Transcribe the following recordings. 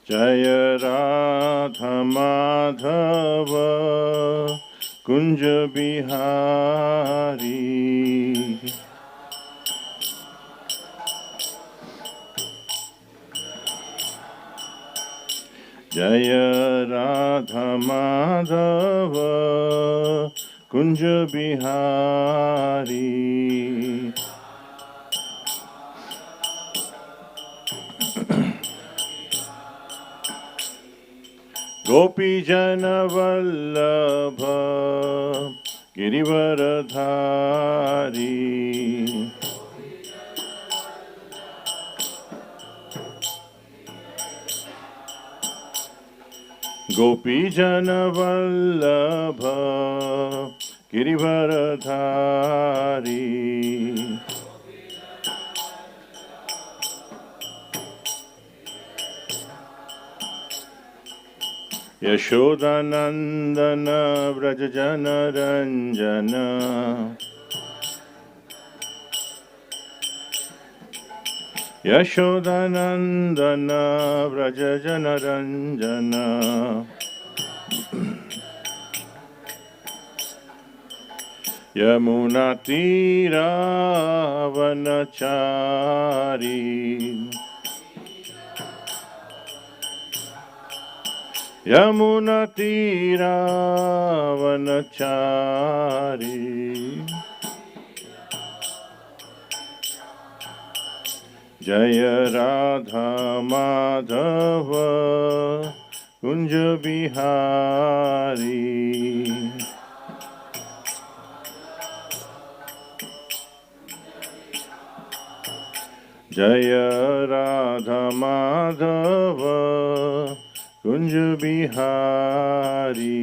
Jaya Radha Madhava Kunja Bihari. Jaya Radha Madhava Kunja Bihari. Gopi Jana Vallabha Girivaradhari. Gopi Jana Vallabha Girivaradhari. Yashodanandana Vrajajana Ranjana. Yashodanandana Vrajajana Ranjana. Yamunatira Vanachari. Yamunatira Vanachari. Jaya Radha Madhava Kunja Bihari. Jaya Radha Madhava Kunja Bihari.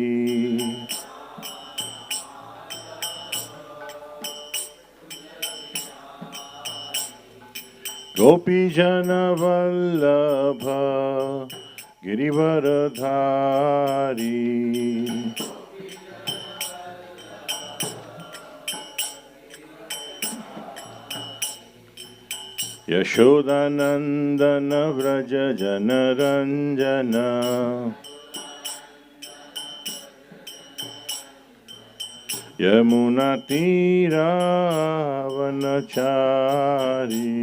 Gopi Jana Vallabha Girivaradhari. Yashodanandana Vrajajana Ranjana. Yamunatira Vanachari.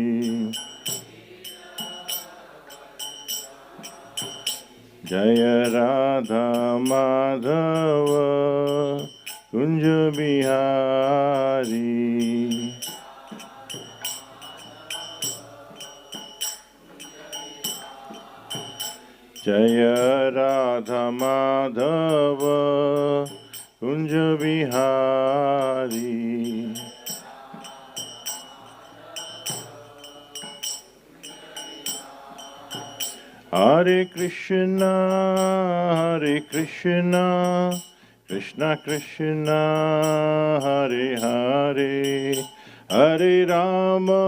Jaya Radha Madhava Kunja Bihari. Jaya Radha Madhava Kunja Bihari. Hare Krishna, Krishna Krishna, Hare Hare, Hare Rama,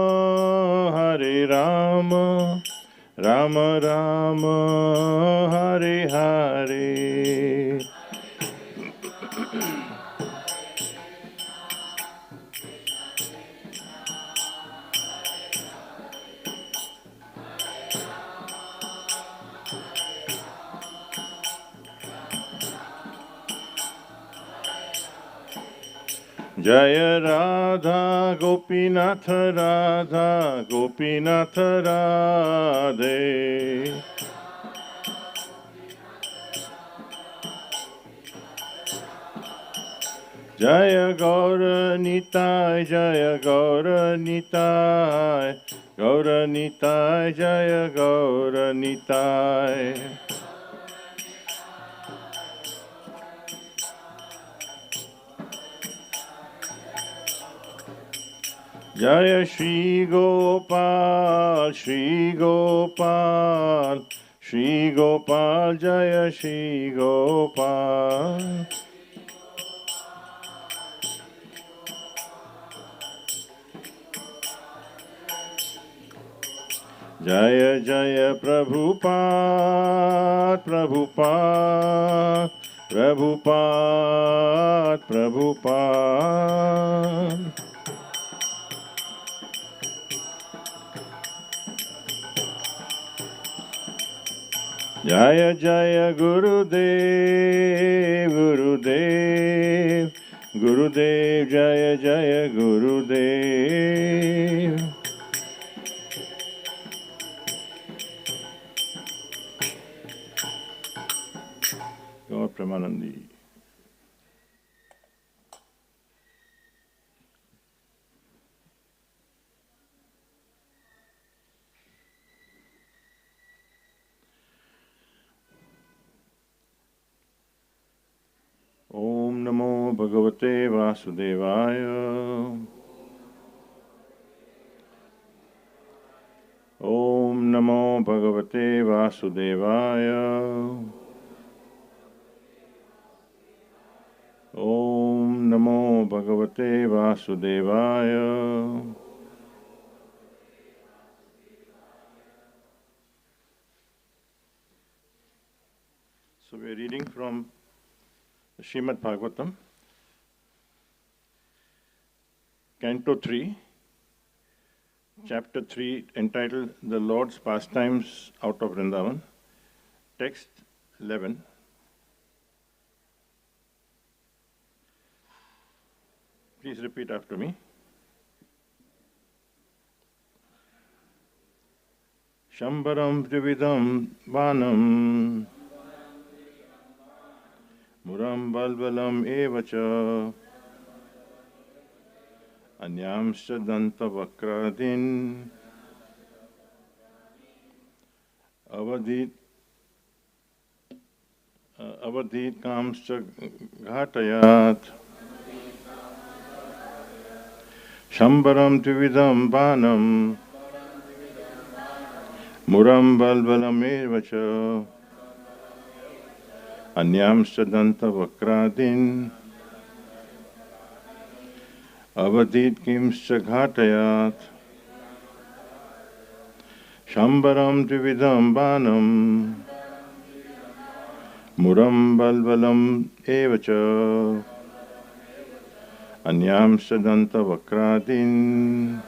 Rama Rama, Hare Hare. Jaya Radha Gopinath Radha Gopinath Radhe. Jaya Gaura Nitai Jaya Gaura Nitai Gaura Nitai Jaya Gaura Nitai. Jaya Shri Gopal, Shri Gopal, Shri Gopal, Jaya Shri Gopal. Jaya Jaya Prabhupada, Prabhupada, Prabhupada, Prabhupada. Jaya Jaya Gurudev, Gurudev, Gurudev, Jaya Jaya Gurudev. Gaur Premanandi. Om Namo Bhagavate Vasudevaya. Om Namo Bhagavate Vasudevaya. Om Namo Bhagavate Vasudevaya. So we are reading from Srimad Bhagavatam, Canto 3, Chapter 3, entitled The Lord's Pastimes Out of Vrindavan, Text 11. Please repeat after me. Shambaram Trividam Vanam Muram Balbalam Evacha Anyamscha Danta Vakradin Avadit Kamscha Ghatayat Shambaram Trividam Vanam Muram Balbalam Evacha Anyamscha Danta Vakradin Avadit Kimscha Ghatayat Shambaram Trividam Banam Muram Balbalam Evacha Anyamscha Danta Vakradin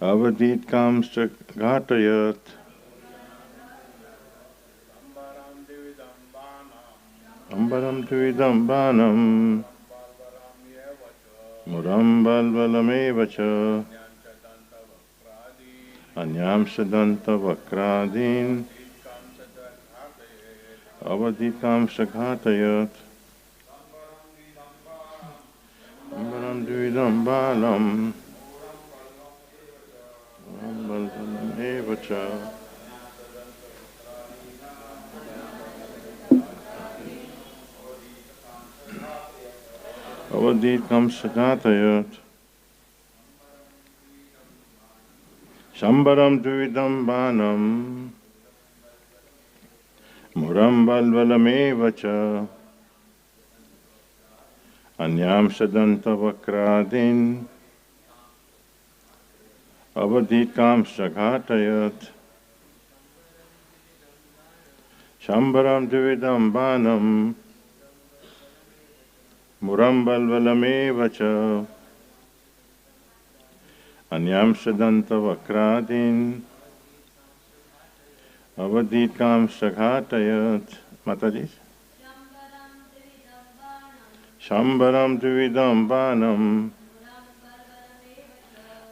Avadit Kamscha Ghatayat Ambaram Trividam Banam Muram Balbalam Evacha Anyamscha Danta Vakradin Avadit Kamscha Ghatayat Ambaram Trividam Banam Muram Balbalam Evacha Avadit Kamscha Ghatayat Shambaram Dvidam Banam Muram Balbalam Evacha Anyamscha Danta Vakradin Avadit Kamscha Ghatayat Shambaram Dvidam Banam Muram Balbalam Evacha Anyamscha Danta Vakradin Avadit Kamscha Ghatayat Mataji Shambaram Dvidam Banam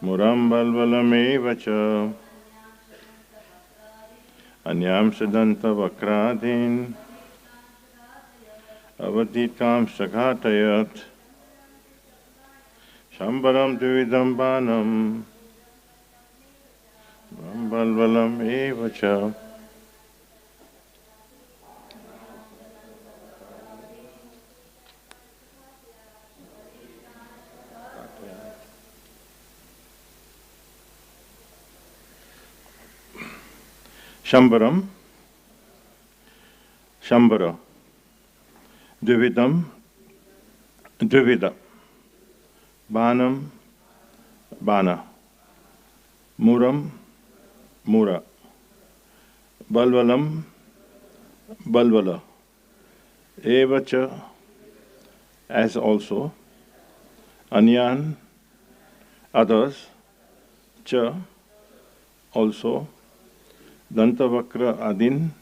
Muram Balbalam Evacha Anyamscha Danta Vakradin Avadit Kamscha Ghatayat Shambaram Dvidam Banam Muram Balbalam Evacha Shambaram, Shambara, Dvividam, Dvivida, Banam, Bana, Muram, Mura, Balvalam, Balvala, Evacha, as also, Anyan, others, Cha, also, Dantavakra Adin,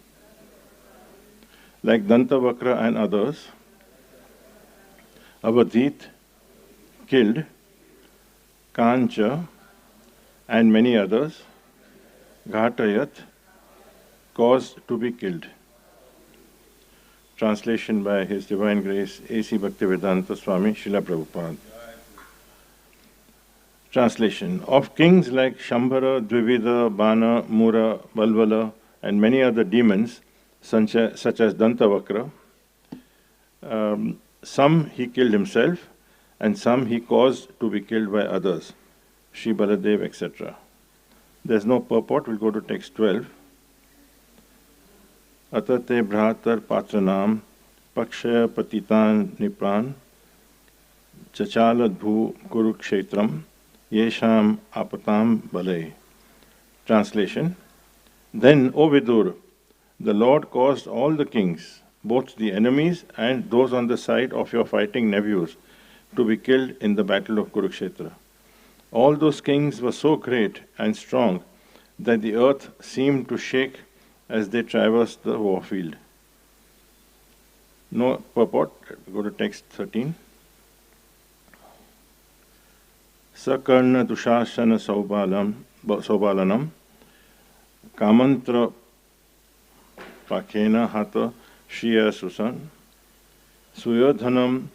like Dantavakra and others, Avadhit, killed, Kancha, and many others, Ghatayat, caused to be killed. Translation by His Divine Grace A.C. Bhaktivedanta Swami Srila Prabhupada. Translation. Of kings like Shambhara, Dvivida, Bana, Mura, Valvala, and many other demons, such as Dantavakra, some he killed himself, and some he caused to be killed by others, Sri Baladev, etc. There's no purport, we'll go to text 12. Atate Bhratar Patranam, Pakshaya Patitan Nipran, Chachaladbhu Kurukshetram, Yesham Apatam Balay. Translation. Then, O Vidur, the Lord caused all the kings, both the enemies and those on the side of your fighting nephews, to be killed in the battle of Kurukshetra. All those kings were so great and strong that the earth seemed to shake as they traversed the warfield. No purport. Go to text 13. Sakarna Dushasana Saubalanam Kamantra Pakena Hata Shriya Susan Suyodhanam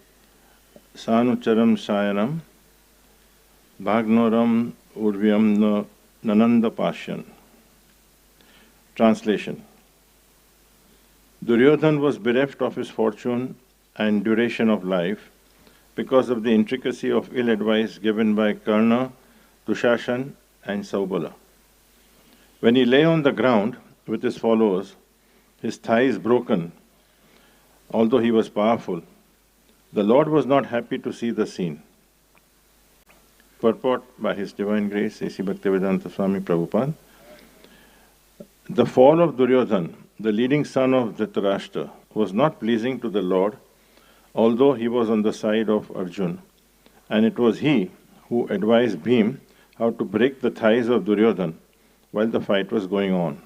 Sanucharam Sayanam Bhagnoram Urvyam Nananda Pashyan. Translation. Duryodhana was bereft of his fortune and duration of life because of the intricacy of ill advice given by Karna, Dushashan, and Saubala. When he lay on the ground with his followers, his thighs broken, although he was powerful, the Lord was not happy to see the scene. Purport by His Divine Grace A.C. Bhaktivedanta Swami Prabhupada. The fall of Duryodhana, the leading son of Dhritarashtra, was not pleasing to the Lord, although he was on the side of Arjuna, and it was he who advised Bhim how to break the thighs of Duryodhana while the fight was going on.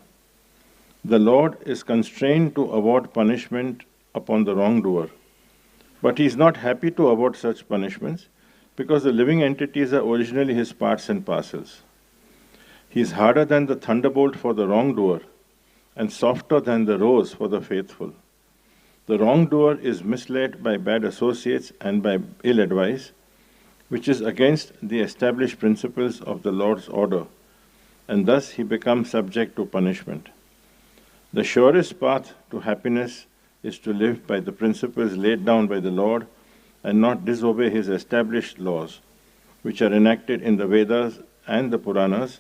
The Lord is constrained to award punishment upon the wrongdoer, but he is not happy to award such punishments because the living entities are originally his parts and parcels. He is harder than the thunderbolt for the wrongdoer and softer than the rose for the faithful. The wrongdoer is misled by bad associates and by ill advice, which is against the established principles of the Lord's order, and thus he becomes subject to punishment. The surest path to happiness is to live by the principles laid down by the Lord and not disobey his established laws, which are enacted in the Vedas and the Puranas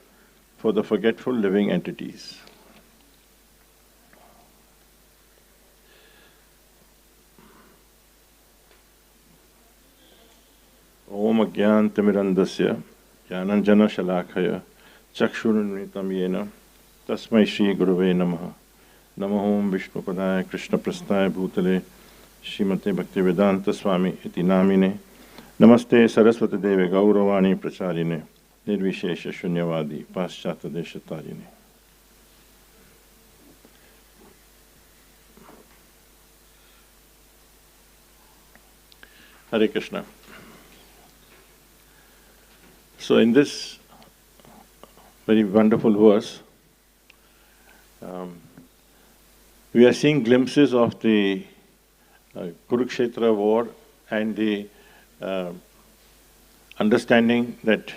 for the forgetful living entities. Om Agyan Timirandasya Jnananjana Shalakaya Chakshurunritam Yena Tasmai Shri Guruve Namaha Namo Om Vishnupadaya Krishna Prasthaya Bhutale Srimate Bhaktivedanta Swami Iti Namine Namaste Saraswati Deve Gauravani Pracharine Nirvishesha Shunyavadi Paschata Deshatarine. Hare Krishna. So in this very wonderful verse, we are seeing glimpses of the Kurukshetra war and the understanding that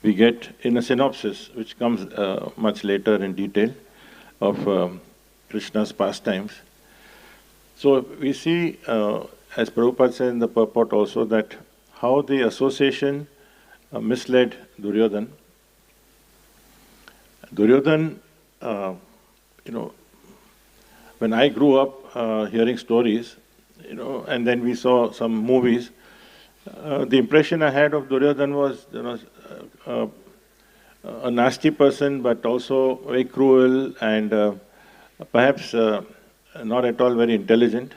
we get in a synopsis, which comes much later in detail, of Krishna's pastimes. So we see, as Prabhupada said in the purport also, that how the association misled Duryodhana. Duryodhana, when I grew up hearing stories, and then we saw some movies, the impression I had of Duryodhana was, a nasty person, but also very cruel and perhaps not at all very intelligent.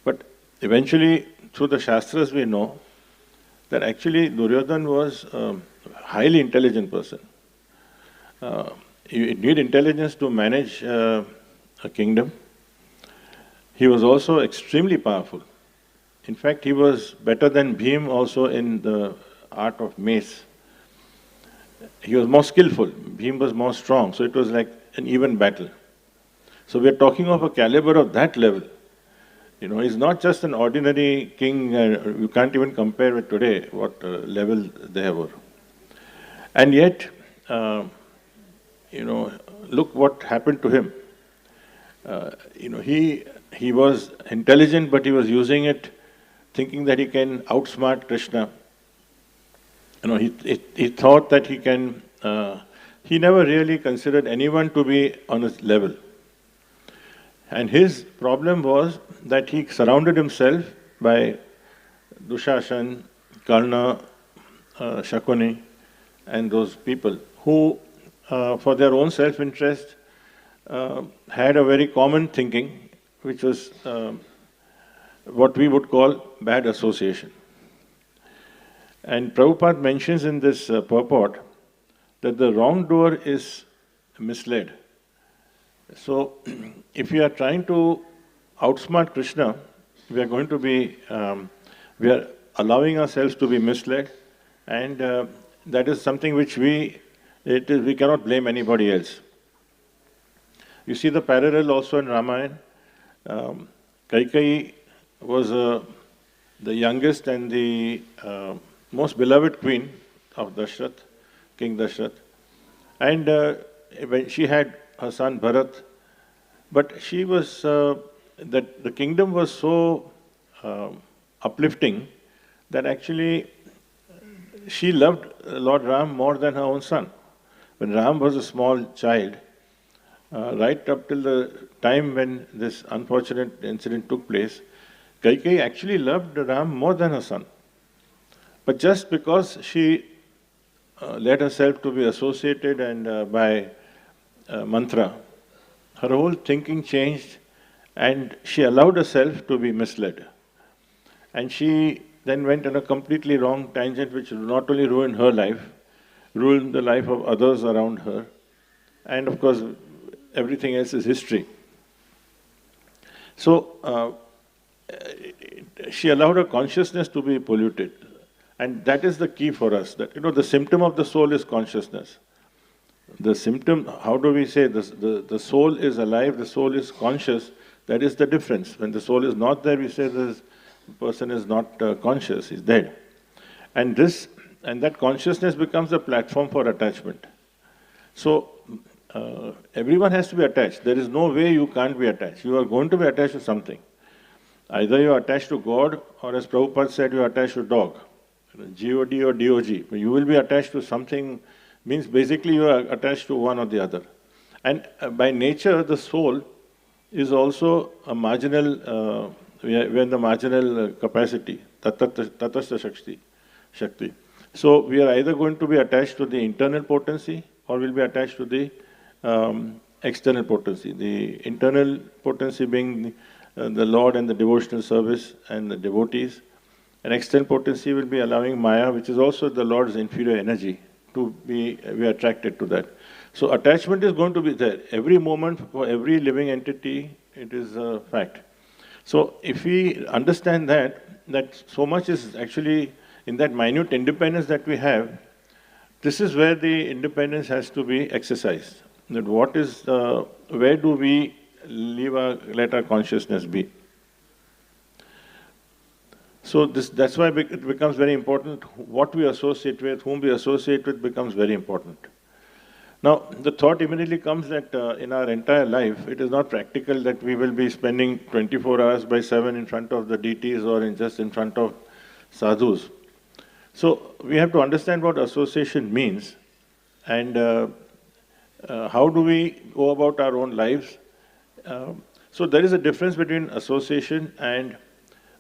But eventually, through the Shastras, we know that actually Duryodhana was a highly intelligent person. you need intelligence to manage a kingdom. He was also extremely powerful. In fact, he was better than Bhim also in the art of mace. He was more skillful. Bhim was more strong. So it was like an even battle. So we are talking of a caliber of that level. He's not just an ordinary king. You can't even compare with today what level they were. And yet, look what happened to him. He was intelligent, but he was using it thinking that he can outsmart Krishna. He thought that he can. He never really considered anyone to be on his level. And his problem was that he surrounded himself by Dushashan, Karna, Shakuni, and those people who, for their own self-interest, had a very common thinking, which was what we would call bad association. And Prabhupada mentions in this purport that the wrongdoer is misled. So, if we are trying to outsmart Krishna, we are going to be, we are allowing ourselves to be misled, and that is something which we cannot blame anybody else. You see the parallel also in Ramayana. Kaikeyi was the youngest and the most beloved queen of Dashrath, King Dashrath. And when she had her son Bharat, but she was, that the kingdom was so uplifting that actually she loved Lord Ram more than her own son. When Ram was a small child, right up till the time when this unfortunate incident took place, Kaikeyi actually loved Ram more than her son. But just because she let herself to be associated and by mantra, her whole thinking changed and she allowed herself to be misled. And she then went on a completely wrong tangent which not only ruined her life, ruined the life of others around her, and of course everything else is history. So she allowed her consciousness to be polluted. And that is the key for us, that the symptom of the soul is consciousness. The symptom, how do we say this? The soul is alive, the soul is conscious. That is the difference. When the soul is not there, we say this person is not conscious, he's dead. And that consciousness becomes a platform for attachment. So everyone has to be attached. There is no way you can't be attached. You are going to be attached to something. Either you are attached to God, or as Prabhupada said, you are attached to dog. G-O-D or D-O-G. You will be attached to something, means basically you are attached to one or the other. And by nature, the soul is also a marginal, we are in the marginal capacity, tatastha shakti. So we are either going to be attached to the internal potency or will be attached to the external potency. The internal potency being the Lord and the devotional service and the devotees. And external potency will be allowing Maya, which is also the Lord's inferior energy, to be attracted to that. So attachment is going to be there. Every moment, for every living entity, it is a fact. So if we understand that so much is actually in that minute independence that we have, this is where the independence has to be exercised. That what is, where do we let our consciousness be? So that's why it becomes very important. What we associate with, whom we associate with, becomes very important. Now, the thought immediately comes that in our entire life, it is not practical that we will be spending 24 hours by 7 in front of the deities or just in front of sadhus. So we have to understand what association means and how do we go about our own lives. So there is a difference between association and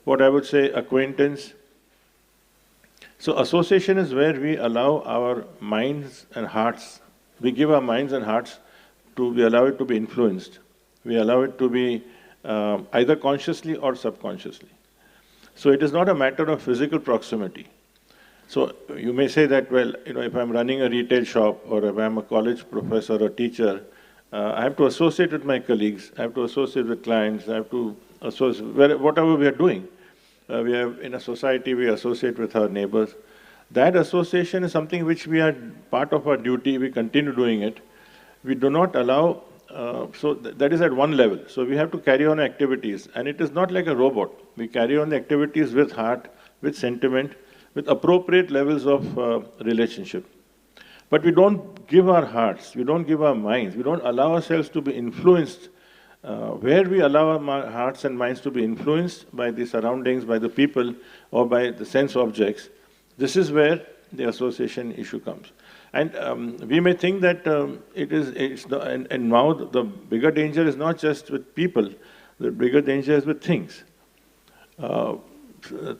what I would say acquaintance. So association is where we allow our minds and hearts, we give our minds and hearts we allow it to be influenced. We allow it to be either consciously or subconsciously. So it is not a matter of physical proximity. So you may say that, well, if I'm running a retail shop or if I'm a college professor or teacher, I have to associate with my colleagues, I have to associate with clients, I have to associate, whatever we are doing. We have, in a society, we associate with our neighbors. That association is something which we are part of our duty, we continue doing it. We do not allow, that is at one level. So we have to carry on activities, and it is not like a robot. We carry on the activities with heart, with sentiment, with appropriate levels of relationship. But we don't give our hearts, we don't give our minds, we don't allow ourselves to be influenced. Where we allow our hearts and minds to be influenced by the surroundings, by the people, or by the sense objects, this is where the association issue comes. And we may think that and now the bigger danger is not just with people, the bigger danger is with things.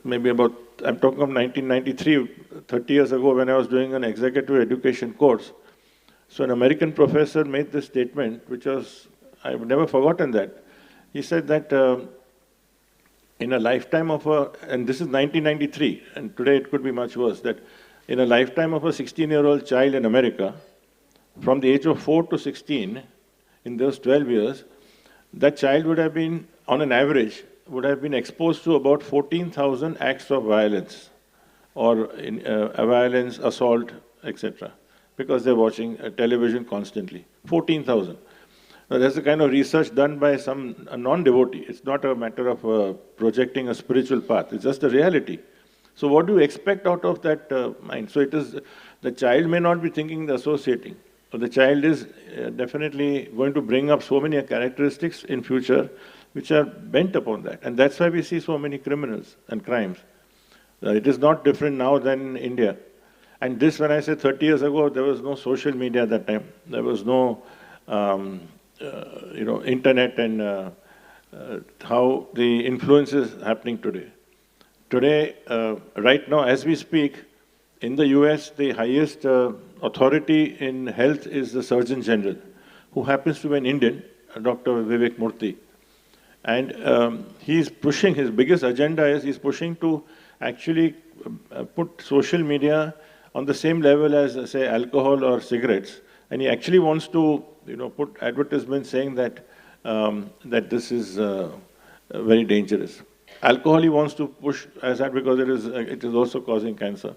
Maybe I'm talking of 1993, 30 years ago, when I was doing an executive education course. So an American professor made this statement, which I've never forgotten that. He said that in a lifetime of and this is 1993, and today it could be much worse, that in a lifetime of a 16-year-old child in America, from the age of 4 to 16, in those 12 years, that child would have been, on an average, would have been exposed to about 14,000 acts of violence, or violence, assault, etc., because they're watching television constantly. 14,000. Now, that's the kind of research done by a non-devotee. It's not a matter of projecting a spiritual path. It's just a reality. So what do you expect out of that mind? So the child may not be thinking the associating. But the child is definitely going to bring up so many characteristics in future which are bent upon that. And that's why we see so many criminals and crimes. It is not different now than in India. And this, when I say 30 years ago, there was no social media at that time. There was no internet and how the influence is happening today. Today, right now, as we speak, in the US, the highest authority in health is the Surgeon General, who happens to be an Indian, Dr. Vivek Murthy. And he's pushing, his biggest agenda is he's pushing to actually put social media on the same level as, say, alcohol or cigarettes. And he actually wants to, put advertisements saying that that this is very dangerous. Alcohol he wants to push as that because it is also causing cancer.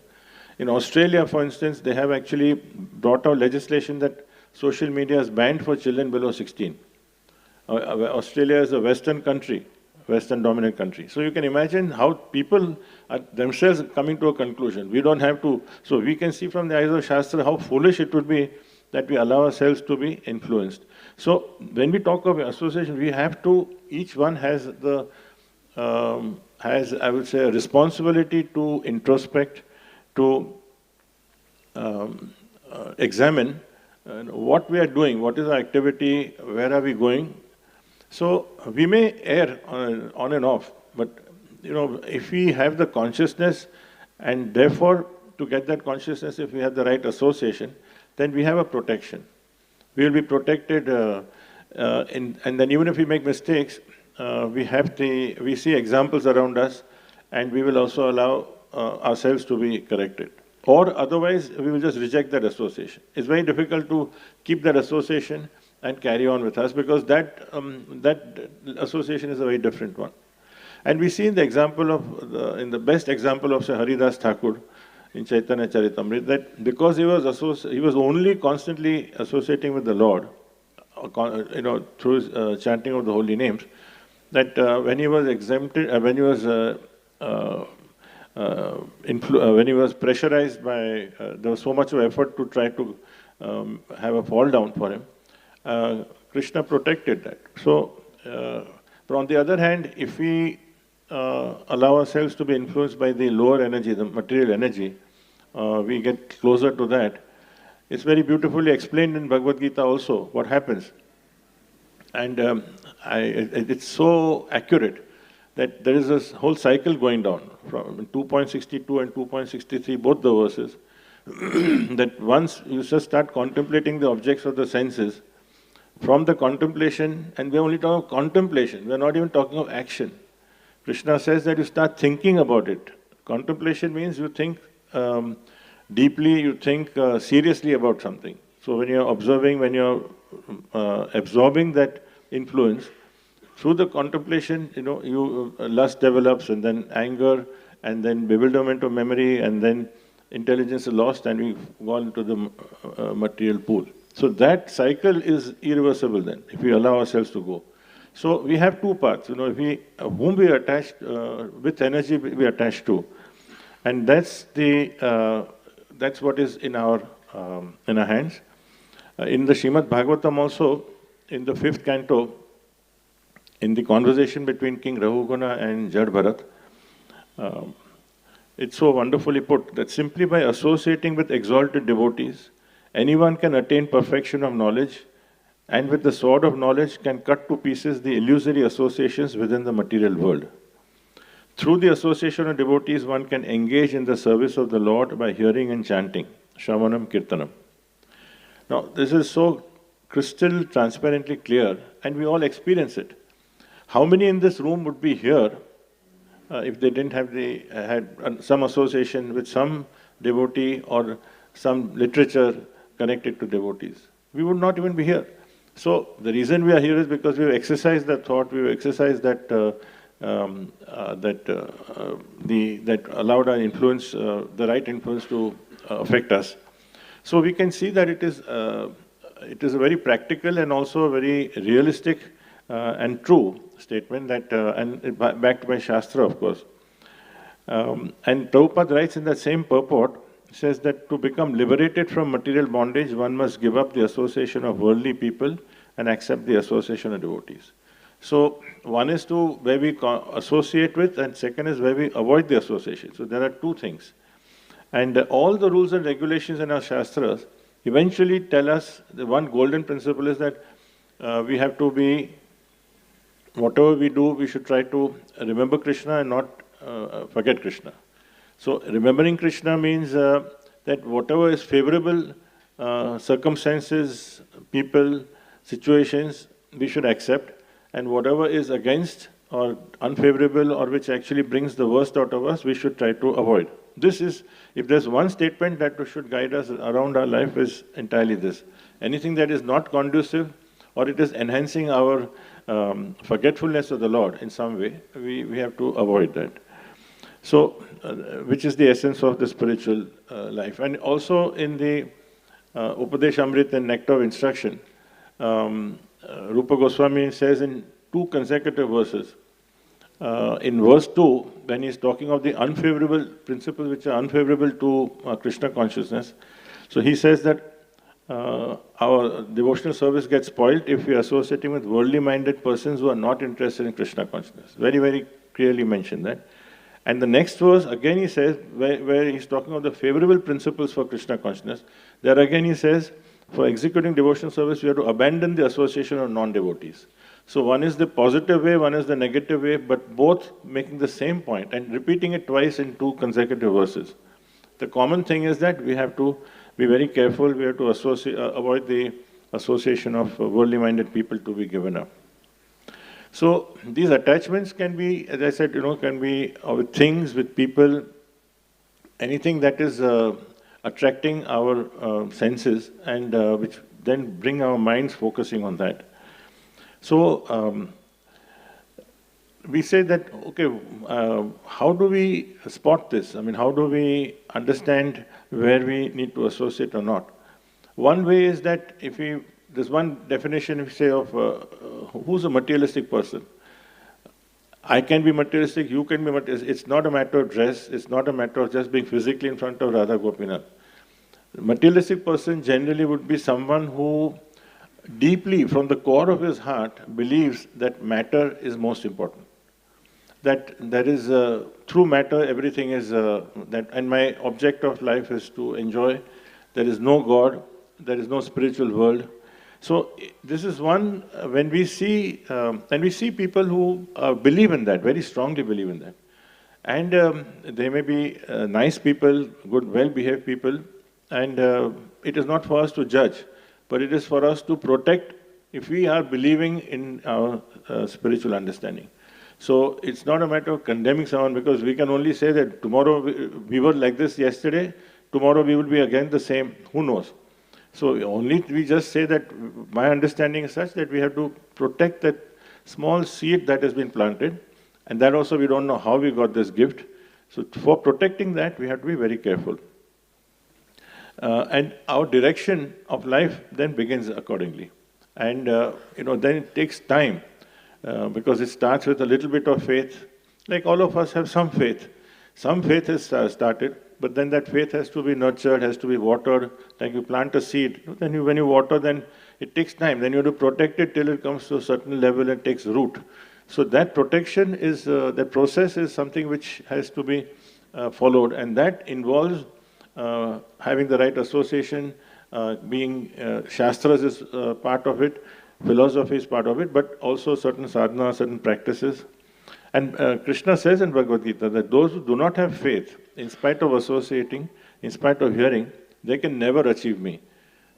In Australia, for instance, they have actually brought out legislation that social media is banned for children below 16. Australia is a Western country, Western dominant country. So you can imagine how people are themselves coming to a conclusion. We don't have to, so we can see from the eyes of Shastra how foolish it would be that we allow ourselves to be influenced. So when we talk of association, we have to, each one has I would say, a responsibility to introspect, to examine what we are doing, what is our activity, where are we going. So we may err on and off, but if we have the consciousness, and therefore to get that consciousness, if we have the right association, then we have a protection. We will be protected, and then even if we make mistakes, we see examples around us, and we will also allow ourselves to be corrected. Or otherwise, we will just reject that association. It's very difficult to keep that association and carry on with us, because that association is a very different one. And we see in the example of, in the best example of Sri Haridas Thakur in Chaitanya Charitamrita, that because he was only constantly associating with the Lord, through his chanting of the holy names, that when he was exempted, when he was pressurized by, there was so much of effort to try to have a fall down for him, Krishna protected that. So, but on the other hand, if we allow ourselves to be influenced by the lower energy, the material energy, we get closer to that. It's very beautifully explained in Bhagavad Gita also, what happens. And it's so accurate that there is this whole cycle going down from 2.62 and 2.63, both the verses, that once you just start contemplating the objects of the senses, from the contemplation, and we're only talking of contemplation, we're not even talking of action. Krishna says that you start thinking about it. Contemplation means you think deeply, you think seriously about something. So when you're observing, when you're absorbing that influence, through the contemplation, lust develops, and then anger, and then bewilderment of memory, and then intelligence is lost, and we've gone into the material pool. So that cycle is irreversible then, if we allow ourselves to go. So we have two paths, if we, whom we are attached, with energy we are attached to. And that's what is in our hands. In the Srimad Bhagavatam also, in the 5th canto, in the conversation between King Rahuguna and Jad Bharat, it's so wonderfully put that simply by associating with exalted devotees, anyone can attain perfection of knowledge, and with the sword of knowledge can cut to pieces the illusory associations within the material world. Through the association of devotees, one can engage in the service of the Lord by hearing and chanting, Shravanam Kirtanam. Now, this is so crystal transparently clear, and we all experience it. How many in this room would be here if they didn't have had some association with some devotee or some literature connected to devotees? We would not even be here. So the reason we are here is because we've exercised that thought, we've exercised that that allowed our influence, the right influence to affect us. So we can see that it is a very practical and also a very realistic and true statement that, and backed by Shastra, of course. And Prabhupada writes in that same purport, says that to become liberated from material bondage, one must give up the association of worldly people and accept the association of devotees. So one is to where we associate with, and second is where we avoid the association. So there are two things. And all the rules and regulations in our Shastras eventually tell us, the one golden principle is that we have to be, whatever we do, we should try to remember Krishna and not forget Krishna. So remembering Krishna means that whatever is favorable circumstances, people, situations, we should accept, and whatever is against or unfavorable or which actually brings the worst out of us, we should try to avoid. This is, if there's one statement that should guide us around our life, is entirely this. Anything that is not conducive or it is enhancing our forgetfulness of the Lord in some way, we have to avoid that. So, which is the essence of the spiritual life. And also in the Upadesh Amrit and Nectar of Instruction, Rupa Goswami says in 2 consecutive verses, in verse 2, when he's talking of the unfavorable principles which are unfavorable to Krishna consciousness, so he says that our devotional service gets spoiled if we are associating with worldly-minded persons who are not interested in Krishna consciousness. Very, very clearly mentioned that. And the next verse, again he says, where he's talking of the favorable principles for Krishna consciousness, there again he says, for executing devotional service, we have to abandon the association of non-devotees. So one is the positive way, one is the negative way, but both making the same point and repeating it twice in 2 consecutive verses. The common thing is that we have to be very careful, we have to avoid the association of worldly-minded people to be given up. So these attachments can be, as I said, can be with things, with people, anything that is attracting our senses and which then bring our minds focusing on that. So we say that, okay, how do we spot this? I mean, how do we understand where we need to associate or not? One way is that there's one definition, if you say, of who's a materialistic person. I can be materialistic, you can be materialistic. It's not a matter of dress, it's not a matter of just being physically in front of Radha Gopinath. A materialistic person generally would be someone who deeply, from the core of his heart, believes that matter is most important. That there is, through matter, everything is, and my object of life is to enjoy. There is no God, there is no spiritual world. So this is one, when we see, and we see people who believe in that, very strongly believe in that. And they may be nice people, good, well-behaved people, and it is not for us to judge, but it is for us to protect if we are believing in our spiritual understanding. So it's not a matter of condemning someone, because we can only say that tomorrow we were like this yesterday, tomorrow we will be again the same, who knows. So only we just say that my understanding is such that we have to protect that small seed that has been planted, and that also we don't know how we got this gift. So for protecting that, we have to be very careful. And our direction of life then begins accordingly. And then it takes time, because it starts with a little bit of faith. Like all of us have some faith. Some faith has started, but then that faith has to be nurtured, has to be watered. Like you plant a seed, then when you water, then it takes time. Then you have to protect it till it comes to a certain level and takes root. So that protection is, that process is something which has to be followed, and that involves having the right association, being Shastras is part of it, philosophy is part of it, but also certain sadhana, certain practices. And Krishna says in Bhagavad Gita that those who do not have faith, in spite of associating, in spite of hearing, they can never achieve me.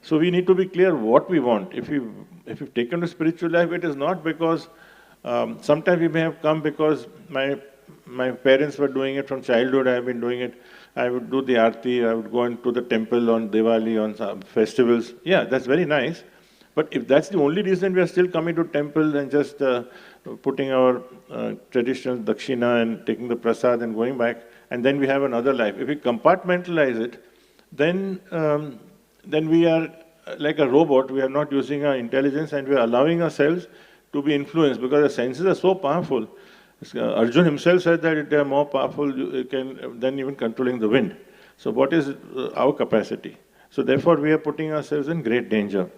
So we need to be clear what we want. If we've taken to spiritual life, it is not because sometimes we may have come because my parents were doing it from childhood. I have been doing it. I would do the arti. I would go into the temple on Diwali, on some festivals. Yeah, that's very nice. But if that's the only reason we are still coming to temple and just putting our traditional dakshina and taking the prasad and going back, and then we have another life. If we compartmentalize it, then we are like a robot. We are not using our intelligence, and we are allowing ourselves to be influenced, because the senses are so powerful. Arjun himself said that they are more powerful than even controlling the wind. So what is our capacity? So therefore we are putting ourselves in great danger.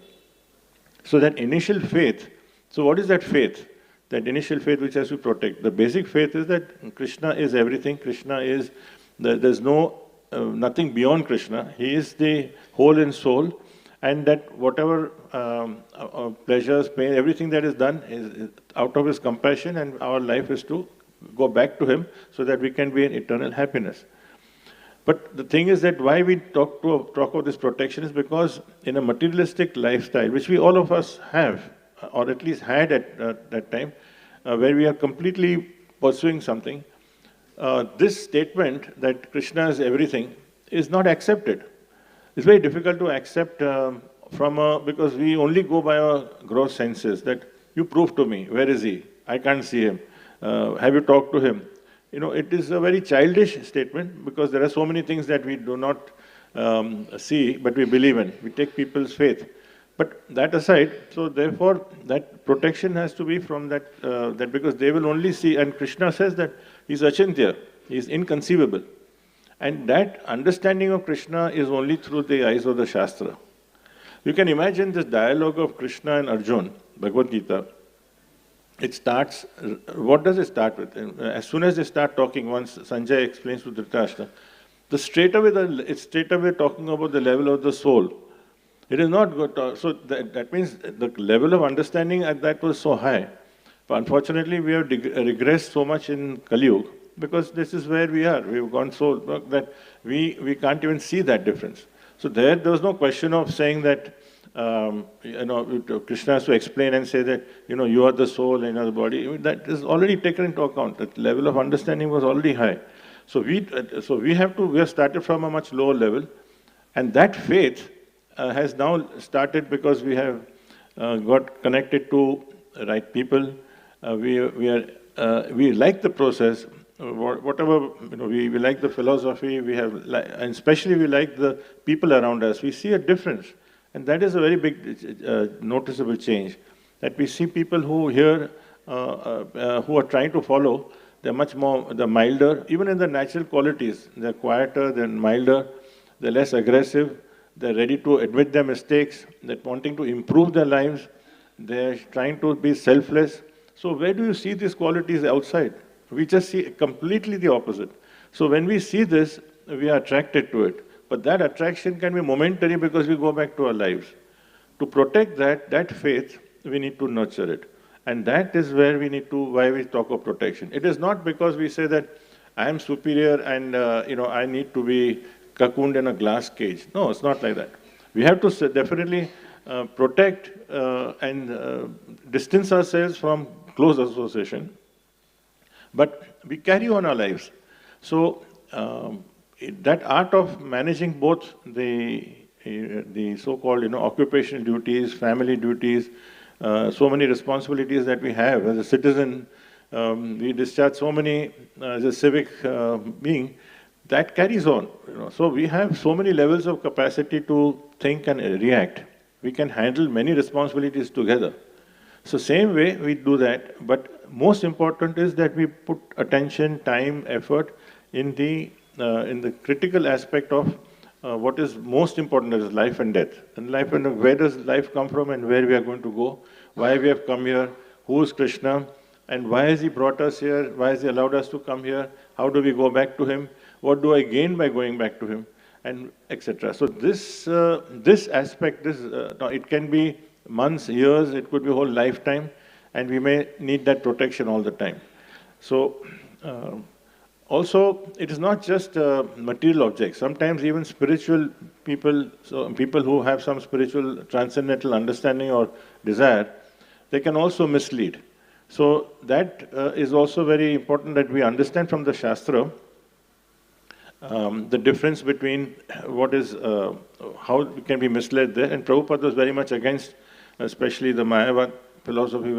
So that initial faith, so what is that faith? That initial faith which has to protect. The basic faith is that Krishna is everything. Krishna is, there's nothing beyond Krishna. He is the whole and soul. And that whatever pleasures, pain, everything that is done is out of His compassion, and our life is to go back to Him so that we can be in eternal happiness. But the thing is that why we talk of this protection is because in a materialistic lifestyle, which we all of us have, or at least had at that time, where we are completely pursuing something, this statement that Krishna is everything is not accepted. It's very difficult to accept because we only go by our gross senses, that you prove to me, where is he? I can't see him. Have you talked to him? It is a very childish statement, because there are so many things that we do not see, but we believe in. We take people's faith. But that aside, so therefore that protection has to be from that because they will only see, and Krishna says that he's achintya, he's inconceivable. And that understanding of Krishna is only through the eyes of the Shastra. You can imagine this dialogue of Krishna and Arjun, Bhagavad Gita. It starts, what does it start with? As soon as they start talking, once Sanjay explains to Dhritarashtra, it's straight away talking about the level of the soul. It is not good. So that means the level of understanding at that was so high. But unfortunately, we have regressed so much in Kali Yuga, because this is where we are. We've gone so that we can't even see that difference. So there was no question of saying that, Krishna has to explain and say that, you are the soul and you are the body. I mean, that is already taken into account. That level of understanding was already high. So we have started from a much lower level, and that faith has now started because we have got connected to right people. We like the process. Whatever, we like the philosophy, and especially we like the people around us. We see a difference, and that is a very big noticeable change. That we see people who here, who are trying to follow, they're much more, they're milder, even in the natural qualities. They're quieter, they're milder, they're less aggressive, they're ready to admit their mistakes, they're wanting to improve their lives, they're trying to be selfless. So where do you see these qualities outside? We just see completely the opposite. So when we see this, we are attracted to it. But that attraction can be momentary because we go back to our lives. To protect that faith, we need to nurture it. And that is where why we talk of protection. It is not because we say that I am superior and I need to be cocooned in a glass cage. No, it's not like that. We have to definitely protect and distance ourselves from close association. but we carry on our lives. So that art of managing both the so-called occupational duties, family duties, so many responsibilities that we have as a citizen, we discharge so many as a civic being, that carries on. So we have so many levels of capacity to think and react. We can handle many responsibilities together. So same way we do that, but most important is that we put attention, time, effort in the critical aspect of what is most important, that is life and death. And life and where does life come from and where we are going to go, why we have come here, who is Krishna, and why has he brought us here, why has he allowed us to come here, how do we go back to him, what do I gain by going back to him, and etc. So this aspect, it can be months, years, it could be a whole lifetime, and we may need that protection all the time. So also, it is not just material objects. Sometimes even spiritual people, so people who have some spiritual transcendental understanding or desire, they can also mislead. So that is also very important that we understand from the Shastra the difference between what is, how we can be misled there. And Prabhupada was very much against, especially the Mayavad philosophy,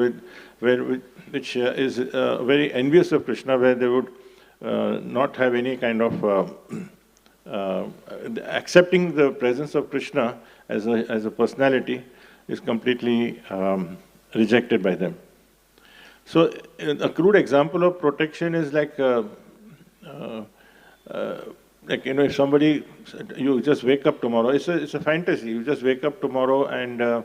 which is very envious of Krishna, where they would not have any kind of accepting the presence of Krishna as a personality is completely rejected by them. So a crude example of protection is like if somebody, you just wake up tomorrow, it's a fantasy. You just wake up tomorrow and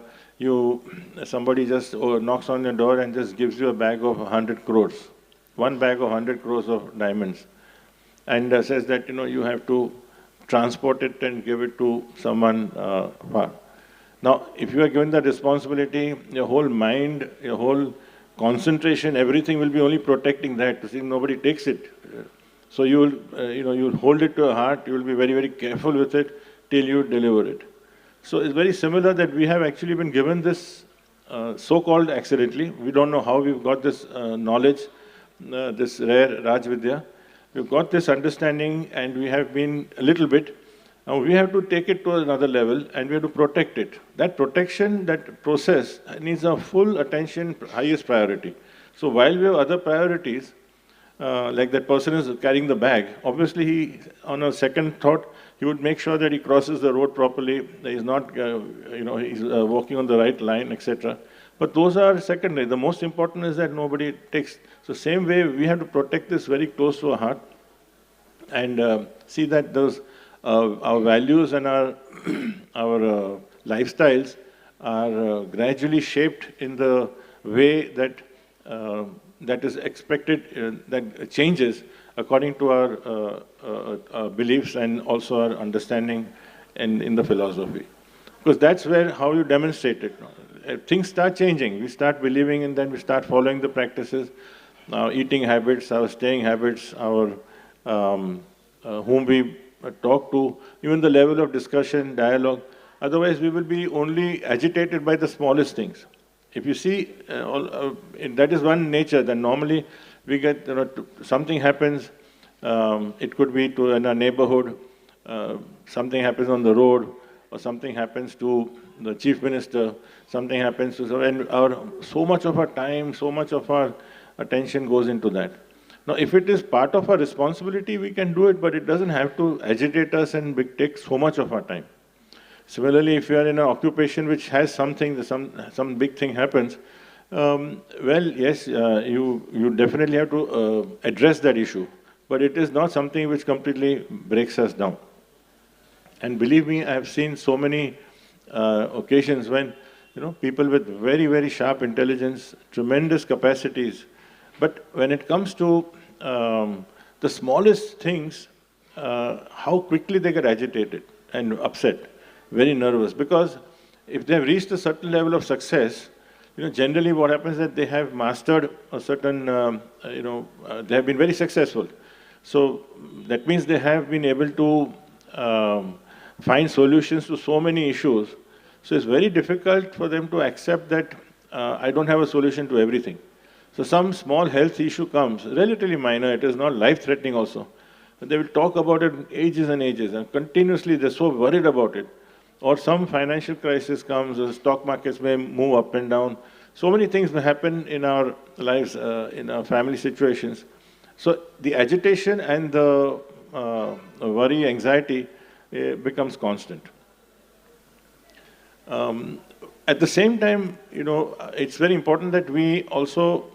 somebody just knocks on your door and just gives you a bag of 100 crores, one bag of 100 crores of diamonds, and says that you have to transport it and give it to someone far. Now, if you are given that responsibility, your whole mind, your whole concentration, everything will be only protecting that to see nobody takes it. So you will hold it to your heart. You will be very, very careful with it till you deliver it. So it's very similar that we have actually been given this so-called accidentally. We don't know how we've got this knowledge, this rare Raj Vidya. We've got this understanding, and we have been a little bit. Now we have to take it to another level, and we have to protect it. That protection, that process needs our full attention, highest priority. So while we have other priorities, like that person is carrying the bag, obviously he, on a second thought, he would make sure that he crosses the road properly, that he's not, he's walking on the right line, etc. But those are secondary. The most important is that nobody takes. So same way, we have to protect this very close to our heart and see that those our values and our lifestyles are gradually shaped in the way that that is expected, that changes according to our beliefs and also our understanding in the philosophy. Because that's how you demonstrate it. Things start changing. We start believing and then we start following the practices, our eating habits, our staying habits, our whom we talk to, even the level of discussion, dialogue. Otherwise, we will be only agitated by the smallest things. If you see, that is one nature, that normally we get, something happens, it could be in a neighborhood, something happens on the road, or something happens to the chief minister, something happens to, and so much of our time, so much of our attention goes into that. Now, if it is part of our responsibility, we can do it, but it doesn't have to agitate us and take so much of our time. Similarly, if you are in an occupation which has something, some big thing happens, well, yes, you definitely have to address that issue, but it is not something which completely breaks us down. And believe me, I have seen so many occasions when people with very, very sharp intelligence, tremendous capacities, but when it comes to the smallest things, how quickly they get agitated and upset, very nervous. Because if they have reached a certain level of success, generally what happens is that they have mastered a certain, they have been very successful. So that means they have been able to find solutions to so many issues. So it's very difficult for them to accept that I don't have a solution to everything. So some small health issue comes, relatively minor, it is not life-threatening also. But they will talk about it ages and ages, and continuously they're so worried about it. Or some financial crisis comes, the stock markets may move up and down. So many things may happen in our lives, in our family situations. So the agitation and the worry, anxiety becomes constant. At the same time, it's very important that we also,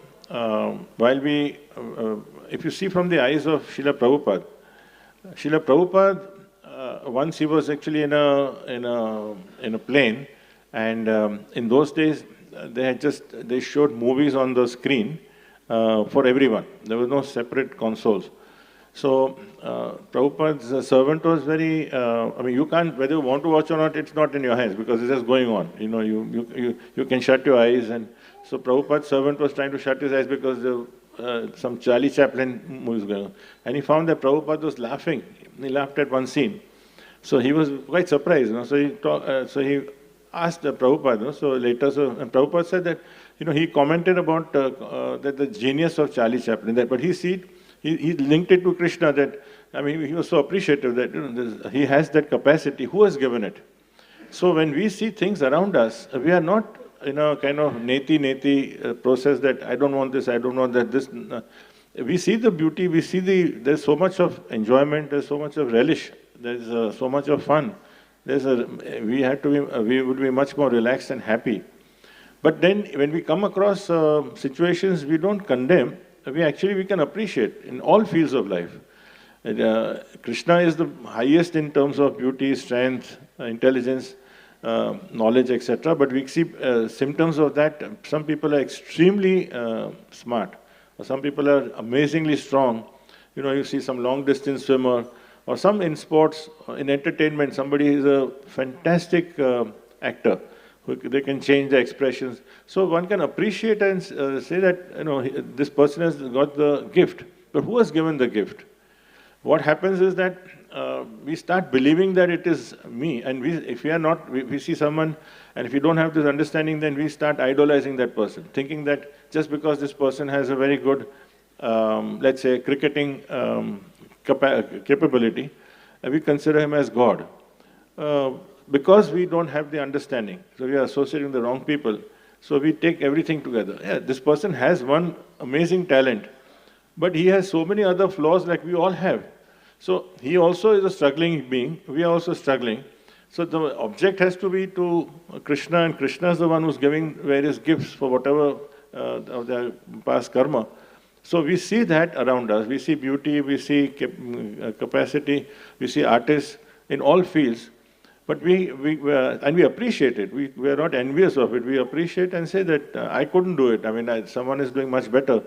if you see from the eyes of Srila Prabhupada, once he was actually in a plane, and in those days they showed movies on the screen for everyone. There was no separate consoles. So Prabhupada's servant was very. You can't, whether you want to watch or not, it's not in your hands because it's just going on. You can shut your eyes, and so Prabhupada's servant was trying to shut his eyes because some Charlie Chaplin movie was going on, and he found that Prabhupada was laughing. He laughed at one scene, so he was quite surprised. So he asked Prabhupada. So later, and Prabhupada said that he commented about that the genius of Charlie Chaplin. But he linked it to Krishna. That he was so appreciative that he has that capacity. Who has given it? So when we see things around us, we are not in a kind of neti process that I don't want this, I don't want that. This. We see the beauty. We see there's so much of enjoyment. There's so much of relish. There's so much of fun. We would be much more relaxed and happy. But then when we come across situations, we don't condemn. We can appreciate in all fields of life. Krishna is the highest in terms of beauty, strength, intelligence, knowledge, etc. But we see symptoms of that. Some people are extremely smart. Or some people are amazingly strong. You see some long distance swimmer, or some in sports, in entertainment, somebody is a fantastic actor. They can change the expressions. So one can appreciate and say that this person has got the gift. But who has given the gift? What happens is that we start believing that it is me, and if we see someone, and if we don't have this understanding, then we start idolizing that person, thinking that just because this person has a very good, let's say, cricketing capability, we consider him as God. Because we don't have the understanding, so we are associating the wrong people, so we take everything together. Yeah, this person has one amazing talent, but he has so many other flaws like we all have. So he also is a struggling being, we are also struggling. So the object has to be to Krishna, and Krishna is the one who's giving various gifts for whatever of their past karma. So we see that around us. We see beauty, we see capacity, we see artists in all fields. But we appreciate it. We are not envious of it. We appreciate and say that I couldn't do it. Someone is doing much better.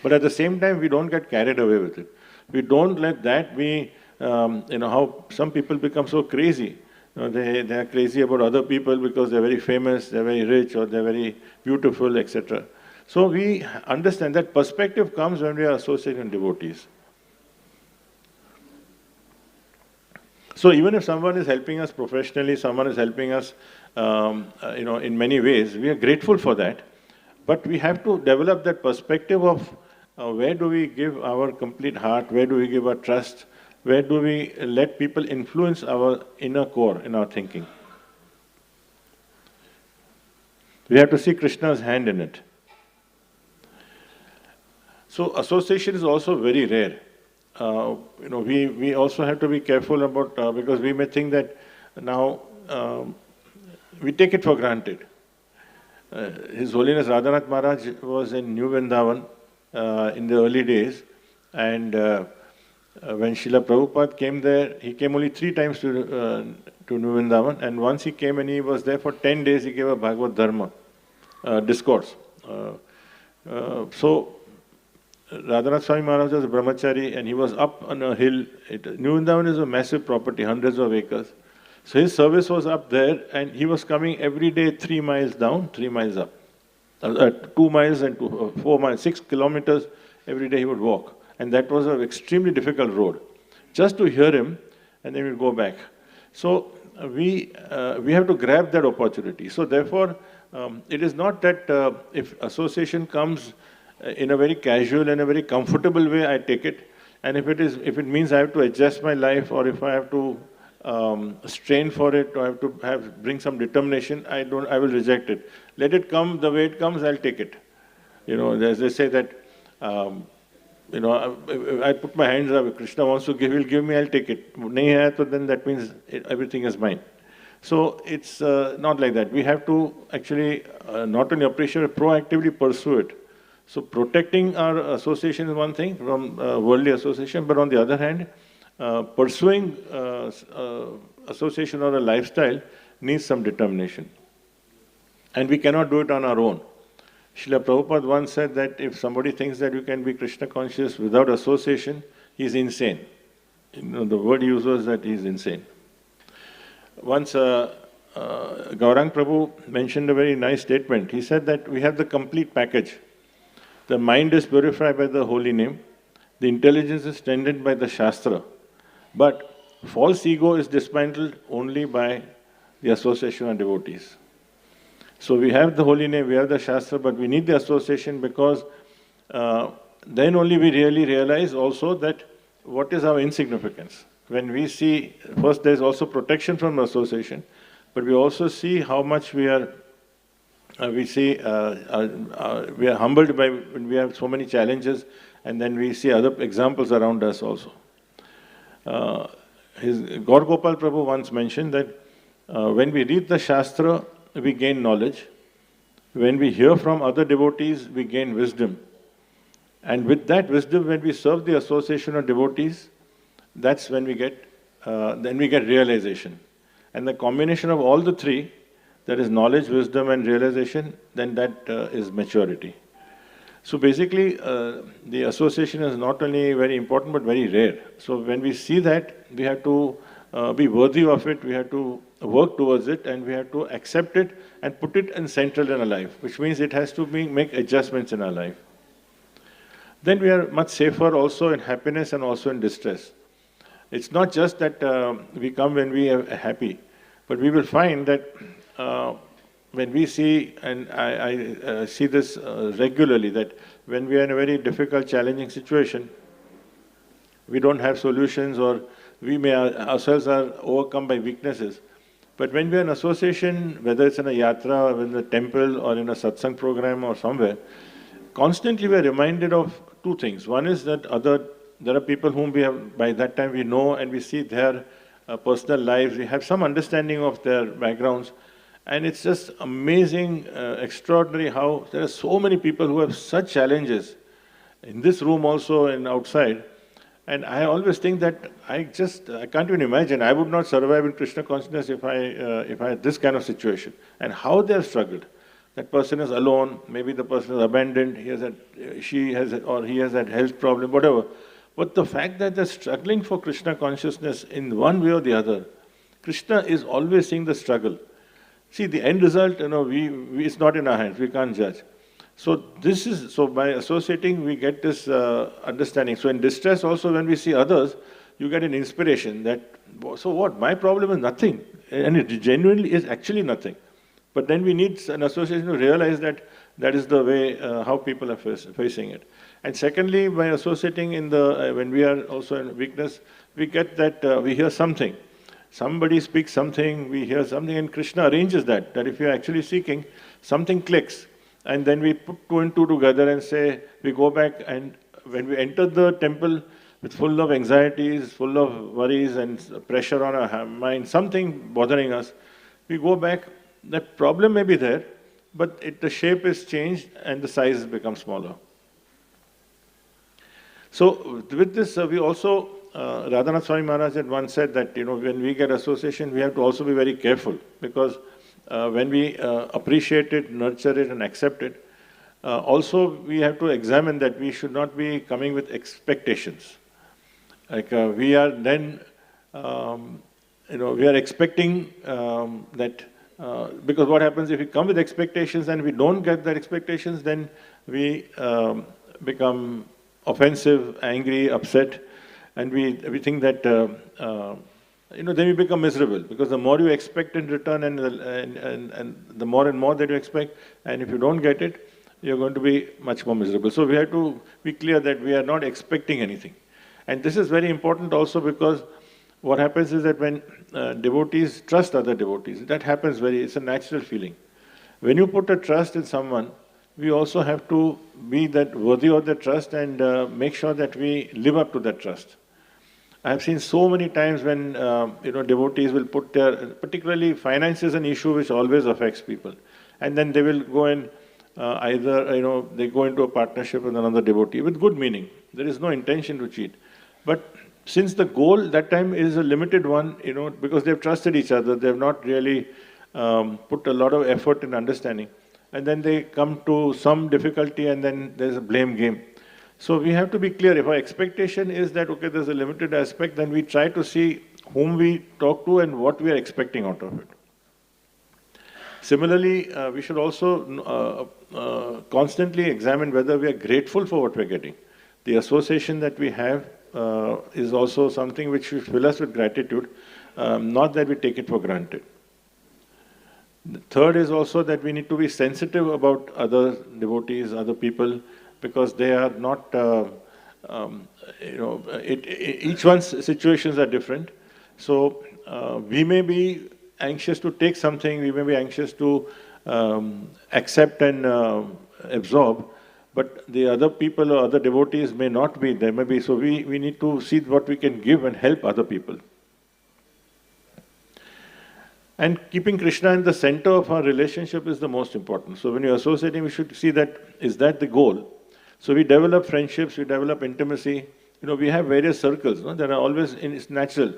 But at the same time, we don't get carried away with it. We don't let that be, how some people become so crazy. They are crazy about other people because they're very famous, they're very rich, or they're very beautiful, etc. So we understand that perspective comes when we are associating devotees. So even if someone is helping us professionally, someone is helping us, in many ways, we are grateful for that. But we have to develop that perspective of where do we give our complete heart, where do we give our trust, where do we let people influence our inner core in our thinking. We have to see Krishna's hand in it. So association is also very rare. We also have to be careful about, because we may think that now we take it for granted. His Holiness Radhanath Maharaj was in New Vrindavan in the early days, and when Srila Prabhupada came there, he came only 3 times to New Vrindavan, and once he came and he was there for 10 days, he gave a Bhagavad Dharma discourse. So Radhanath Swami Maharaj was a brahmachari, and he was up on a hill. New Vrindavan is a massive property, hundreds of acres. So his service was up there, and he was coming every day 3 miles down, 3 miles up. 2 miles and 4 miles, 6 kilometers every day he would walk. And that was an extremely difficult road. Just to hear him, and then we'd go back. So we have to grab that opportunity. So therefore, it is not that if association comes in a very casual and a very comfortable way, I take it. And if it means I have to adjust my life, or if I have to strain for it, or I have to bring some determination, I will reject it. Let it come the way it comes, I'll take it. As they say that, I put my hands up. If Krishna wants to give, he'll give me, I'll take it. Nahi hai, so then that means everything is mine. So it's not like that. We have to actually not only appreciate, but proactively pursue it. So protecting our association is one thing from worldly association, but on the other hand, pursuing association or a lifestyle needs some determination. And we cannot do it on our own. Srila Prabhupada once said that if somebody thinks that you can be Krishna conscious without association, he's insane. The word he used was that he's insane. Once Gaurang Prabhu mentioned a very nice statement. He said that we have the complete package. The mind is purified by the holy name. The intelligence is tended by the Shastra. But false ego is dismantled only by the association of devotees. So we have the holy name, we have the Shastra, but we need the association, because then only we really realize also that what is our insignificance. When we see, first there is also protection from association, but we also see how much we are humbled by when we have so many challenges, and then we see other examples around us also. Gaur Gopal Prabhu once mentioned that when we read the Shastra, we gain knowledge. When we hear from other devotees, we gain wisdom. And with that wisdom, when we serve the association of devotees, that's when we get realization. And the combination of all the three, that is knowledge, wisdom and realization, then that is maturity. So basically, the association is not only very important, but very rare. So when we see that, we have to be worthy of it, we have to work towards it, and we have to accept it and put it in central in our life, which means it has to make adjustments in our life. Then we are much safer also in happiness and also in distress. It's not just that we come when we are happy, but we will find that when we see, and I see this regularly, that when we are in a very difficult, challenging situation, we don't have solutions, or we may ourselves are overcome by weaknesses. But when we are in association, whether it's in a yatra, or in a temple, or in a satsang program, or somewhere, constantly we are reminded of two things. One is that there are people whom we have, by that time we know, and we see their personal lives, we have some understanding of their backgrounds, and it's just amazing, extraordinary how there are so many people who have such challenges, in this room also and outside. And I always think that I can't even imagine. I would not survive in Krishna consciousness if I had this kind of situation. And how they have struggled. That person is alone, maybe the person is abandoned, he has had health problem, whatever. But the fact that they're struggling for Krishna consciousness in one way or the other, Krishna is always seeing the struggle. See, the end result, it's not in our hands, we can't judge. So by associating, we get this understanding. So in distress also, when we see others, you get an inspiration that, so what, my problem is nothing. And it genuinely is actually nothing. But then we need an association to realize that that is the way how people are facing it. And secondly, by associating when we are also in weakness, we get that we hear something. Somebody speaks something, we hear something, and Krishna arranges that if you are actually seeking, something clicks. And then we put two and two together and say, we go back, and when we enter the temple with full of anxieties, full of worries and pressure on our mind, something bothering us, we go back, that problem may be there, but the shape is changed and the size has become smaller. So with this, we also, Radhanath Swami Maharaj had once said that, when we get association, we have to also be very careful, because when we appreciate it, nurture it and accept it, also we have to examine that we should not be coming with expectations. Like we are then, we are expecting that, because what happens if we come with expectations and we don't get that expectations, then we become offensive, angry, upset, and we think that then you become miserable, because the more you expect in return and the more and more that you expect, and if you don't get it, you're going to be much more miserable. So we have to be clear that we are not expecting anything. And this is very important also, because what happens is that when devotees trust other devotees, that happens it's a natural feeling. When you put a trust in someone, we also have to be that worthy of the trust and make sure that we live up to that trust. I have seen so many times when devotees will put particularly finance is an issue which always affects people, and then they will go and either they go into a partnership with another devotee with good meaning. There is no intention to cheat, but since the goal that time is a limited one, because they've trusted each other, they've not really put a lot of effort in understanding, and then they come to some difficulty, and then there's a blame game. So we have to be clear. If our expectation is that, okay, there's a limited aspect, then we try to see whom we talk to and what we are expecting out of it. Similarly, we should also constantly examine whether we are grateful for what we're getting. The association that we have is also something which should fill us with gratitude, not that we take it for granted. The third is also that we need to be sensitive about other devotees, other people, because they are not, each one's situations are different. So we may be anxious to take something, we may be anxious to accept and absorb, but the other people or other devotees may not be, there may be. So we need to see what we can give and help other people. And keeping Krishna in the center of our relationship is the most important. So when you're associating, we should see that, is that the goal? So we develop friendships, we develop intimacy. We have various circles. There are always, it's natural.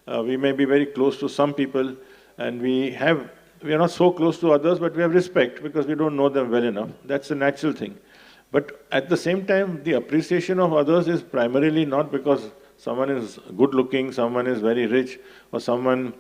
We may be very close to some people, and we are not so close to others, but we have respect because we don't know them well enough. That's a natural thing. But at the same time, the appreciation of others is primarily not because someone is good looking, someone is very rich, or someone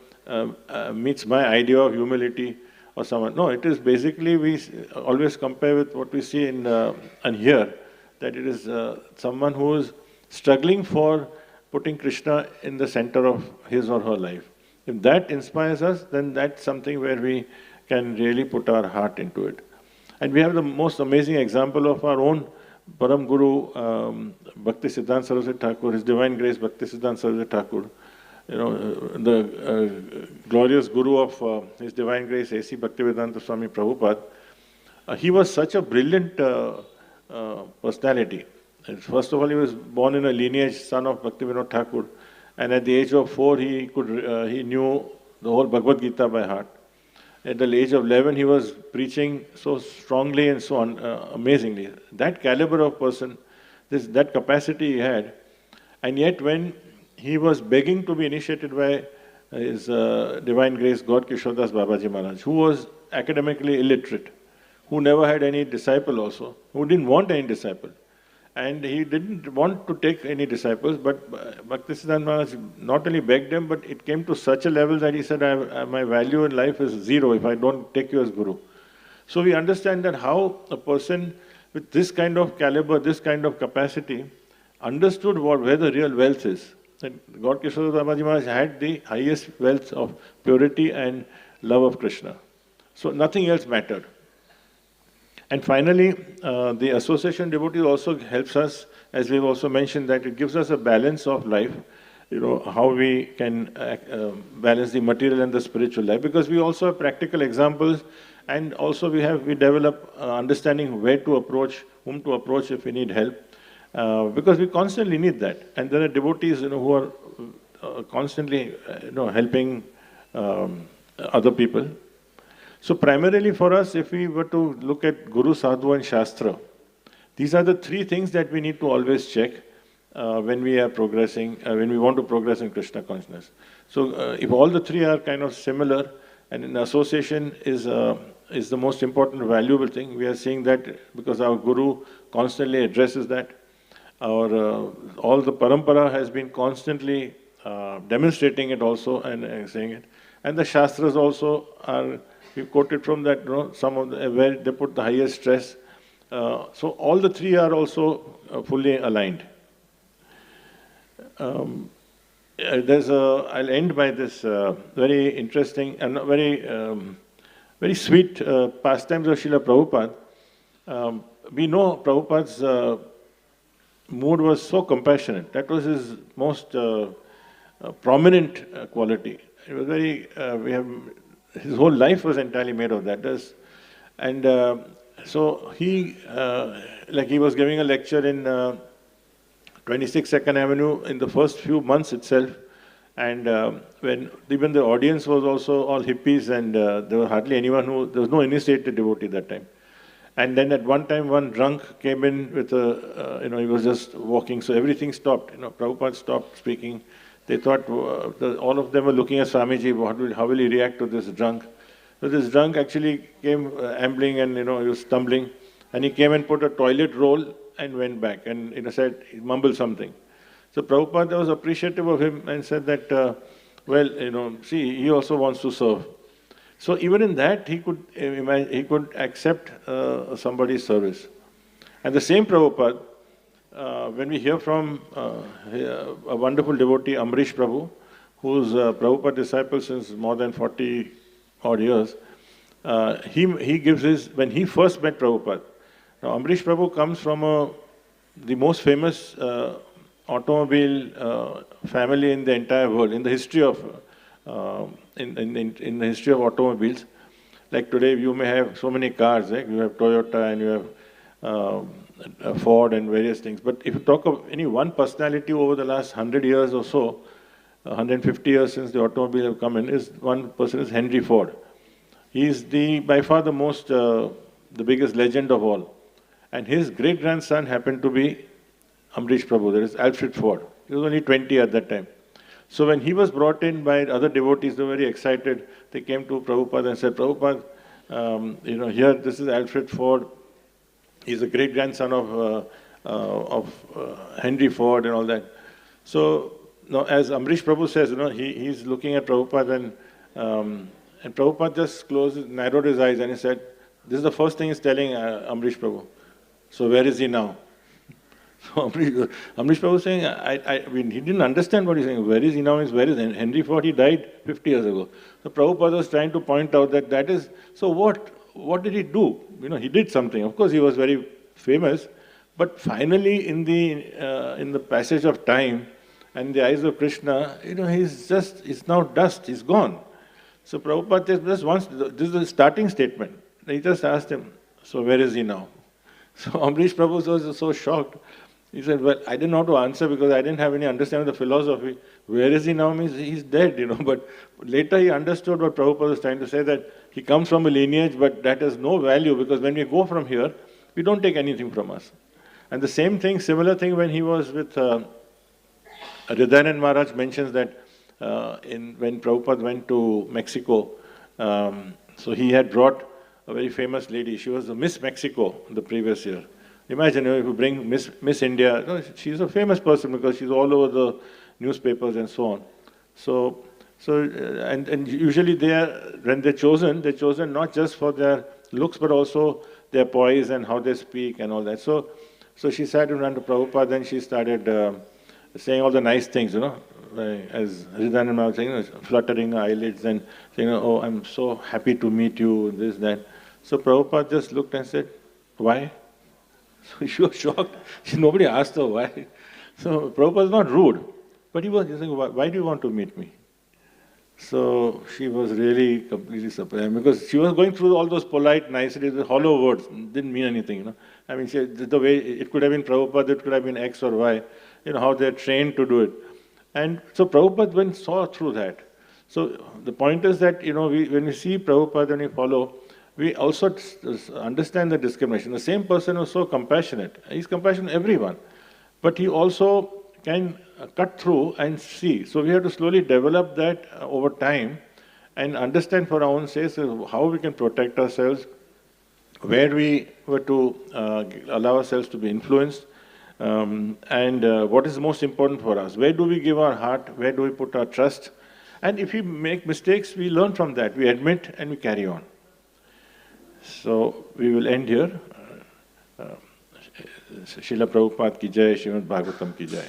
meets my idea of humility, or someone. No, it is basically, we always compare with what we see in and hear, that it is someone who is struggling for putting Krishna in the center of his or her life. If that inspires us, then that's something where we can really put our heart into it. And we have the most amazing example of our own Param Guru, Bhakti Siddhanta Saraswati Thakur, His Divine Grace Bhakti Siddhanta Saraswati Thakur, the glorious Guru of His Divine Grace A.C. Bhaktivedanta Swami Prabhupada. He was such a brilliant personality. And first of all, he was born in a lineage, son of Bhaktivinoda Thakur, and at the age of 4, he knew the whole Bhagavad Gita by heart. At the age of 11, he was preaching so strongly and so on, amazingly. That caliber of person, that capacity he had, and yet when he was begging to be initiated by His Divine Grace God Kishodas Babaji Maharaj, who was academically illiterate, who never had any disciple also, who didn't want any disciple. And he didn't want to take any disciples, but Bhaktisiddhanta Maharaj not only begged him, but it came to such a level that he said, my value in life is zero if I don't take you as Guru. So we understand that how a person with this kind of caliber, this kind of capacity, understood where the real wealth is. And God Kishore Babaji Maharaj had the highest wealth of purity and love of Krishna. So nothing else mattered. And finally, the association devotee also helps us, as we've also mentioned, that it gives us a balance of life, how we can balance the material and the spiritual life, because we also have practical examples, and also we develop understanding where to approach, whom to approach if we need help, because we constantly need that. And there are devotees, who are constantly, helping other people. So primarily for us, if we were to look at Guru, Sadhu and Shastra, these are the three things that we need to always check when we are progressing, when we want to progress in Krishna consciousness. So if all the three are kind of similar, and in association is the most important valuable thing, we are seeing that because our Guru constantly addresses that. All the parampara has been constantly demonstrating it also and saying it. And the Shastras also are, we quoted from that, some of where they put the highest stress. So all the three are also fully aligned. I'll end by this very interesting and very sweet pastimes of Srila Prabhupada. We know Prabhupada's mood was so compassionate. That was his most prominent quality. It was his whole life was entirely made of that. So he was giving a lecture in 26th Avenue in the first few months itself, and when even the audience was also all hippies, and there was hardly anyone there was no initiated devotee that time. And then at one time, one drunk came in with he was just walking, so everything stopped. Prabhupada stopped speaking. They thought, all of them were looking at Swamiji, how will he react to this drunk? So this drunk actually came ambling, and he was stumbling, and he came and put a toilet roll and went back, and he mumbled something. So Prabhupada was appreciative of him and said that, see, he also wants to serve. So even in that, he could accept somebody's service. And the same Prabhupada, when we hear from a wonderful devotee, Amrish Prabhu, who's a Prabhupada disciple since more than 40 odd years, he gives when he first met Prabhupada. Now, Amrish Prabhu comes from the most famous automobile family in the entire world, in the history of in the history of automobiles. Like today, you may have so many cars. You have Toyota and you have Ford and various things. But if you talk of any one personality over the last 100 years or so, 150 years since the automobile have come in, one person is Henry Ford. He is by far the biggest legend of all. And his great-grandson happened to be Amrish Prabhu, that is Alfred Ford. He was only 20 at that time. So when he was brought in by other devotees, they were very excited. They came to Prabhupada and said, Prabhupada, here, this is Alfred Ford. He's a great-grandson of Henry Ford and all that. So now, as Amrish Prabhu says, he's looking at Prabhupada, and Prabhupada just narrowed his eyes, and he said, this is the first thing he's telling Amrish Prabhu. So where is he now? So Amrish Prabhu is saying, I mean, he didn't understand what he's saying. Where is he now? Where is Henry Ford? He died 50 years ago. So Prabhupada was trying to point out that is, so what did he do? He did something. Of course, he was very famous, but finally in the passage of time and in the eyes of Krishna, he's now dust, he's gone. So Prabhupada just wants, this is the starting statement. He just asked him, so where is he now? So Amrish Prabhu was so shocked. He said, well, I didn't know how to answer because I didn't have any understanding of the philosophy. Where is he now means he's dead, But later he understood what Prabhupada was trying to say, that he comes from a lineage, but that has no value because when we go from here, we don't take anything from us. And the similar thing when he was with Radha Maharaj mentions that when Prabhupada went to Mexico, so he had brought a very famous lady. She was the Miss Mexico the previous year. Imagine if you bring Miss India, she's a famous person because she's all over the newspapers and so on. So and usually when they're chosen not just for their looks but also their poise and how they speak and all that. So she sat in front of Prabhupada and she started saying all the nice things, as Radha was saying, fluttering her eyelids and saying, oh, I'm so happy to meet you, this, that. So Prabhupada just looked and said, why? So she was shocked. Nobody asked her why. So Prabhupada was not rude, but he was saying, why do you want to meet me? So she was really completely surprised because she was going through all those polite niceties, hollow words, didn't mean anything. I mean, the way it could have been Prabhupada, it could have been X or Y, how they're trained to do it. And so Prabhupada saw through that. So the point is that, when we see Prabhupada and we follow, we also understand the discrimination. The same person was so compassionate. He's compassionate to everyone. But he also can cut through and see. So we have to slowly develop that over time and understand for our own sake how we can protect ourselves, where we were to allow ourselves to be influenced, and what is most important for us. Where do we give our heart? Where do we put our trust? And if we make mistakes, we learn from that. We admit and we carry on. So we will end here. Srila Prabhupada ki jai, Srimad Bhagavatam ki jai.